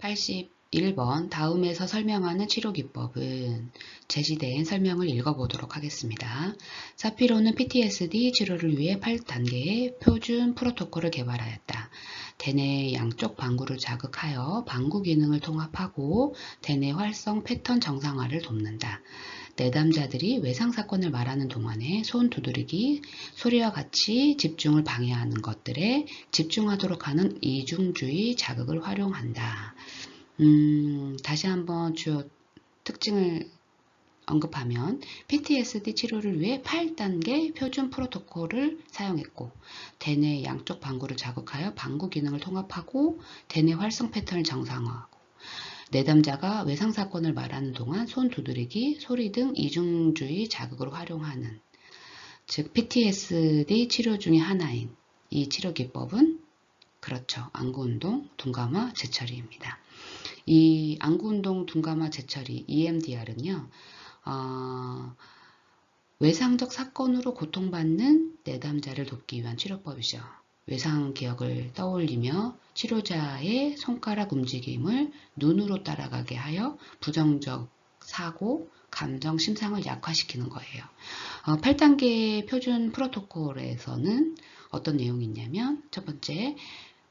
81번 다음에서 설명하는 치료 기법은 제시된 설명을 읽어보도록 하겠습니다. 사피로는 PTSD 치료를 위해 8단계의 표준 프로토콜을 개발하였다. 대뇌 양쪽 방구를 자극하여 방구 기능을 통합하고 대뇌 활성 패턴 정상화를 돕는다. 내담자들이 외상사건을 말하는 동안에 손 두드리기, 소리와 같이 집중을 방해하는 것들에 집중하도록 하는 이중주의 자극을 활용한다. 다시 한번 주요 특징을 언급하면 PTSD 치료를 위해 8단계 표준 프로토콜을 사용했고 대뇌 양쪽 방구를 자극하여 방구 기능을 통합하고 대뇌 활성 패턴을 정상화하고 내담자가 외상사건을 말하는 동안 손 두드리기, 소리 등 이중주의 자극을 활용하는 즉 PTSD 치료 중의 하나인 이 치료 기법은 그렇죠. 안구운동, 둔감화, 재처리입니다. 이 안구운동, 둔감화, 재처리 EMDR은요. 외상적 사건으로 고통받는 내담자를 돕기 위한 치료법이죠. 외상 기억을 떠올리며 치료자의 손가락 움직임을 눈으로 따라가게 하여 부정적 사고, 감정, 심상을 약화시키는 거예요. 8단계 표준 프로토콜에서는 어떤 내용이 있냐면 첫 번째,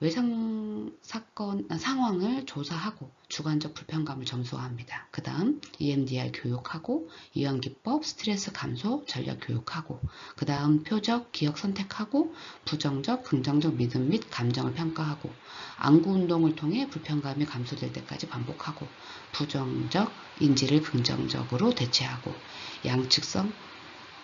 외상 사건 상황을 조사하고 주관적 불편감을 점수화합니다. 그 다음 EMDR 교육하고 이완기법, 스트레스 감소, 전략 교육하고 그 다음 표적, 기억 선택하고 부정적, 긍정적 믿음 및 감정을 평가하고 안구 운동을 통해 불편감이 감소될 때까지 반복하고 부정적 인지를 긍정적으로 대체하고 양측성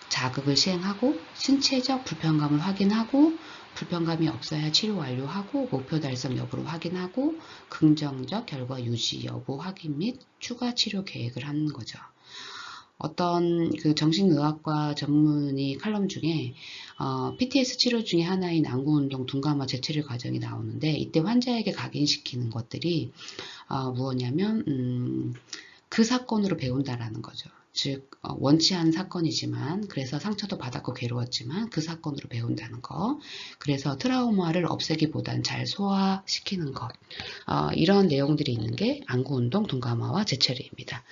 자극을 시행하고 신체적 불편감을 확인하고 불편감이 없어야 치료 완료하고 목표 달성 여부를 확인하고 긍정적 결과 유지 여부 확인 및 추가 치료 계획을 하는 거죠. 어떤 그 정신의학과 전문의 칼럼 중에 PTS 치료 중에 하나인 안구운동 둔감화 재처리 과정이 나오는데 이때 환자에게 각인시키는 것들이 무엇이냐면 그 사건으로 배운다라는 거죠. 즉 원치 않은 사건이지만 그래서 상처도 받았고 괴로웠지만 그 사건으로 배운다는 거. 그래서 트라우마를 없애기보단 잘 소화시키는 것. 이런 내용들이 있는 게 안구운동 둔감화와 재처리입니다.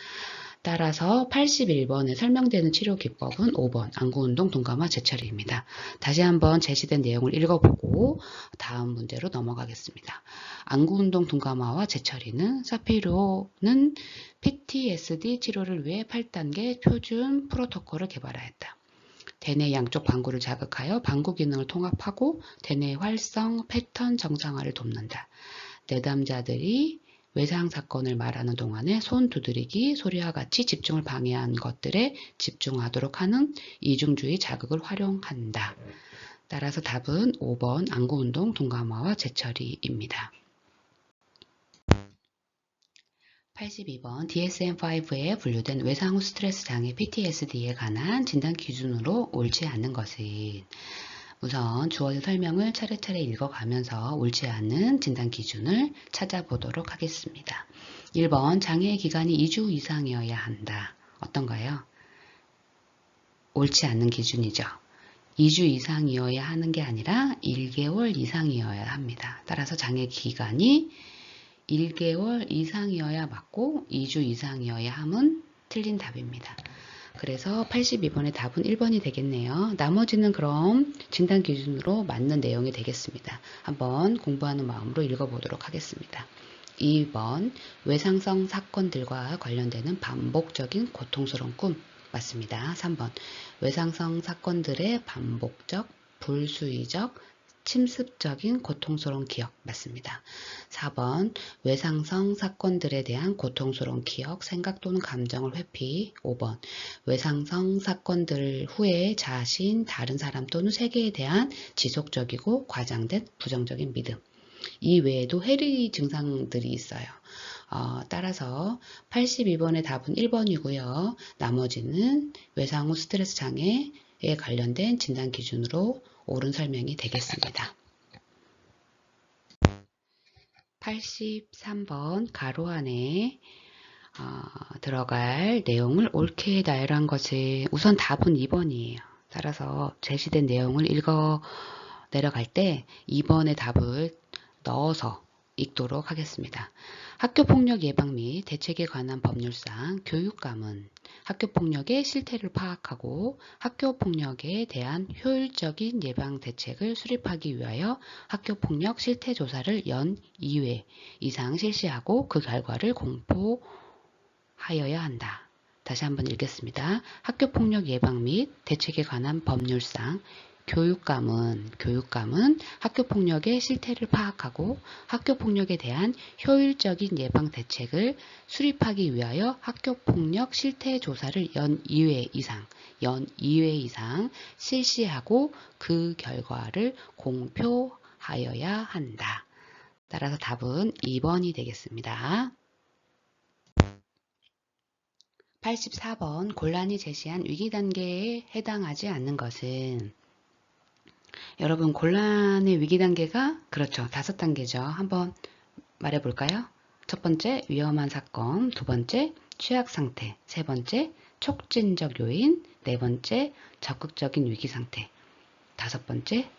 따라서 81번에 설명되는 치료 기법은 5번 안구운동 둔감화 재처리입니다. 다시 한번 제시된 내용을 읽어보고 다음 문제로 넘어가겠습니다. 안구운동 둔감화와 재처리는 사피로는 PTSD 치료를 위해 8단계 표준 프로토콜을 개발하였다. 대뇌 양쪽 방구를 자극하여 방구 기능을 통합하고 대뇌 활성 패턴 정상화를 돕는다. 내담자들이 외상 사건을 말하는 동안에 손 두드리기, 소리와 같이 집중을 방해하는 것들에 집중하도록 하는 이중주의 자극을 활용한다. 따라서 답은 5번 안구운동 둔감화와 재처리입니다. 82번 DSM-5에 분류된 외상 후 스트레스 장애 PTSD에 관한 진단 기준으로 옳지 않는 것은 우선 주어진 설명을 차례차례 읽어가면서 옳지 않은 진단 기준을 찾아보도록 하겠습니다. 1번 장애의 기간이 2주 이상이어야 한다. 어떤가요? 옳지 않는 기준이죠. 2주 이상이어야 하는 게 아니라 1개월 이상이어야 합니다. 따라서 장애 기간이 1개월 이상이어야 맞고 2주 이상이어야 함은 틀린 답입니다. 그래서 82번의 답은 1번이 되겠네요. 나머지는 그럼 진단 기준으로 맞는 내용이 되겠습니다. 한번 공부하는 마음으로 읽어보도록 하겠습니다. 2번 외상성 사건들과 관련되는 반복적인 고통스러운 꿈 맞습니다. 3번 외상성 사건들의 반복적, 불수의적, 침습적인 고통스러운 기억 맞습니다. 4번 외상성 사건들에 대한 고통스러운 기억, 생각 또는 감정을 회피 5번 외상성 사건들 후에 자신, 다른 사람 또는 세계에 대한 지속적이고 과장된 부정적인 믿음 이 외에도 해리 증상들이 있어요. 따라서 82번의 답은 1번이고요. 나머지는 외상 후 스트레스 장애에 관련된 진단 기준으로 옳은 설명이 되겠습니다. 83번 가로 안에 들어갈 내용을 옳게 나열한 것이 우선 답은 2번이에요. 따라서 제시된 내용을 읽어 내려갈 때 2번의 답을 넣어서 읽도록 하겠습니다. 학교폭력 예방 및 대책에 관한 법률상 교육감은 학교폭력의 실태를 파악하고 학교폭력에 대한 효율적인 예방 대책을 수립하기 위하여 학교폭력 실태 조사를 연 2회 이상 실시하고 그 결과를 공포하여야 한다. 다시 한번 읽겠습니다. 학교폭력 예방 및 대책에 관한 법률상 교육감은 학교폭력의 실태를 파악하고 학교폭력에 대한 효율적인 예방 대책을 수립하기 위하여 학교폭력 실태 조사를 연 2회 이상 실시하고 그 결과를 공표하여야 한다. 따라서 답은 2번이 되겠습니다. 84번 곤란히 제시한 위기 단계에 해당하지 않는 것은 여러분 곤란의 위기 단계가 그렇죠. 5단계죠. 한번 말해 볼까요? 첫 번째 위험한 사건, 두 번째 취약 상태, 세 번째 촉진적 요인, 네 번째 적극적인 위기 상태, 다섯 번째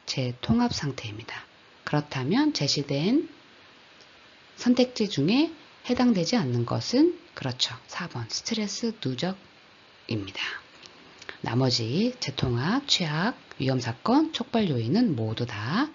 재통합 상태입니다. 그렇다면 제시된 선택지 중에 해당되지 않는 것은 그렇죠. 4번 스트레스 누적입니다. 나머지 재통합, 취약, 위험사건, 촉발 요인은 모두 다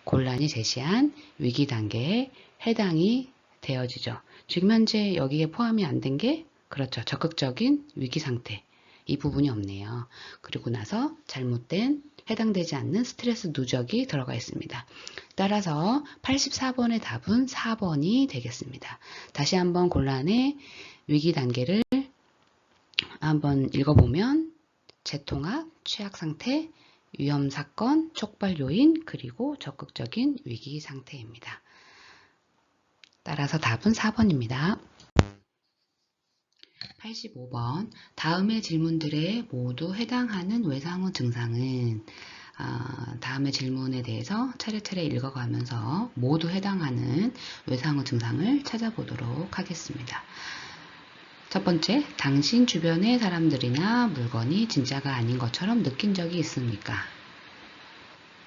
곤란히 제시한 위기 단계에 해당이 되어지죠. 지금 현재 여기에 포함이 안 된 게 그렇죠. 적극적인 위기 상태. 이 부분이 없네요. 그리고 나서 잘못된 해당되지 않는 스트레스 누적이 들어가 있습니다. 따라서 84번의 답은 4번이 되겠습니다. 다시 한번 곤란의 위기 단계를 한번 읽어보면 재통합, 취약 상태, 위험 사건, 촉발 요인, 그리고 적극적인 위기 상태입니다. 따라서 답은 4번입니다. 85번 다음의 질문들에 모두 해당하는 외상후 증상은 다음의 질문에 대해서 차례차례 읽어가면서 모두 해당하는 외상후 증상을 찾아보도록 하겠습니다. 첫 번째, 당신 주변의 사람들이나 물건이 진짜가 아닌 것처럼 느낀 적이 있습니까?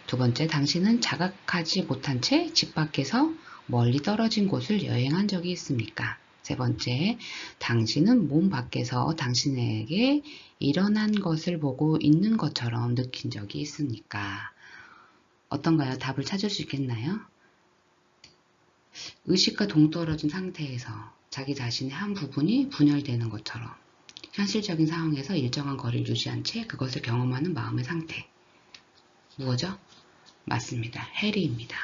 두 번째, 당신은 자각하지 못한 채 집 밖에서 멀리 떨어진 곳을 여행한 적이 있습니까? 세 번째, 당신은 몸 밖에서 당신에게 일어난 것을 보고 있는 것처럼 느낀 적이 있습니까? 어떤가요? 답을 찾을 수 있겠나요? 의식과 동떨어진 상태에서 자기 자신의 한 부분이 분열되는 것처럼 현실적인 상황에서 일정한 거리를 유지한 채 그것을 경험하는 마음의 상태. 무엇이죠? 맞습니다. 해리입니다.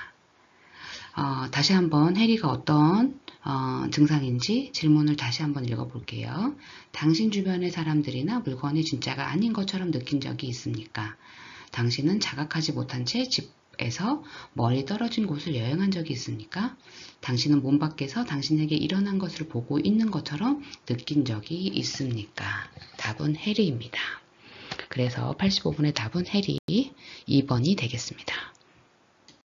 다시 한번 해리가 어떤 증상인지 질문을 다시 한번 읽어볼게요. 당신 주변의 사람들이나 물건이 진짜가 아닌 것처럼 느낀 적이 있습니까? 당신은 자각하지 못한 채 집에서 멀리 떨어진 곳을 여행한 적이 있습니까? 당신은 몸 밖에서 당신에게 일어난 것을 보고 있는 것처럼 느낀 적이 있습니까? 답은 해리입니다. 그래서 85번의 답은 해리 2번이 되겠습니다.